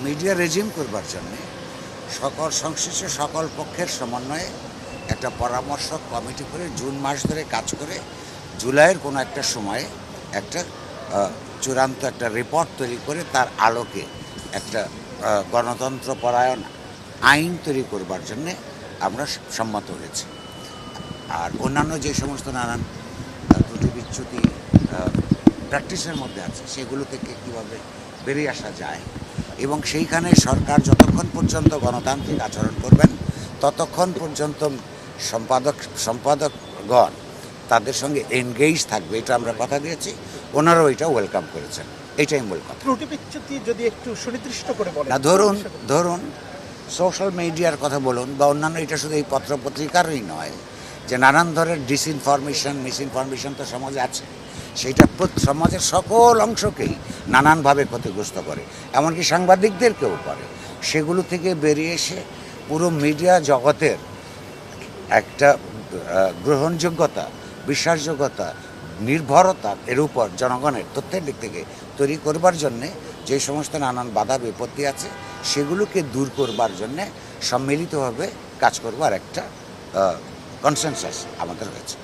Media regime করবার জন্যে সকল সংশ্লিষ্ট সকল পক্ষের সমন্বয়ে একটা পরামর্শক কমিটি করে জুন মাস ধরে কাজ করে জুলাইয়ের কোনো একটা সময়ে একটা চূড়ান্ত একটা রিপোর্ট তৈরি করে তার আলোকে একটা গণতন্ত্র পরায়ণ আইন তৈরি করবার জন্যে আমরা সম্মত হয়েছি। আর অন্যান্য যে সমস্ত নানান ত্রুটি বিচ্যুতি প্র্যাকটিসের মধ্যে আছে সেগুলো থেকে কীভাবে বেরিয়ে আসা যায় এবং সেইখানে সরকার যতক্ষণ পর্যন্ত গণতান্ত্রিক আচরণ করবেন ততক্ষণ পর্যন্ত সম্পাদকগণ তাদের সঙ্গে এনগেজ থাকবে, এটা আমরা কথা দিয়েছি। ওনারাও এটা ওয়েলকাম করেছেন, এটাই মূল কথা। ত্রুটি বিচ্যুতি যদি একটু সুনির্দিষ্ট করে বলেন। না, ধরুন সোশ্যাল মিডিয়ার কথা বলুন বা অন্যান্য, এটা শুধু এই পত্রপত্রিকারই নয় যে নানান ধরনের ডিসইনফরমেশন মিসইনফরমেশন তো সমাজে আছে, সেইটা সমাজের সকল অংশকেই নানানভাবে ক্ষতিগ্রস্ত করে, এমনকি সাংবাদিকদেরকেও করে। সেগুলো থেকে বেরিয়ে এসে পুরো মিডিয়া জগতের একটা গ্রহণযোগ্যতা, বিশ্বাসযোগ্যতা, নির্ভরতা এর উপর জনগণের তথ্যের দিক থেকে তৈরি করবার জন্যে যে সমস্ত নানান বাধা বিপত্তি আছে সেগুলোকে দূর করবার জন্যে সম্মিলিতভাবে কাজ করবার একটা কনসেনসাস আমাদের হয়েছে।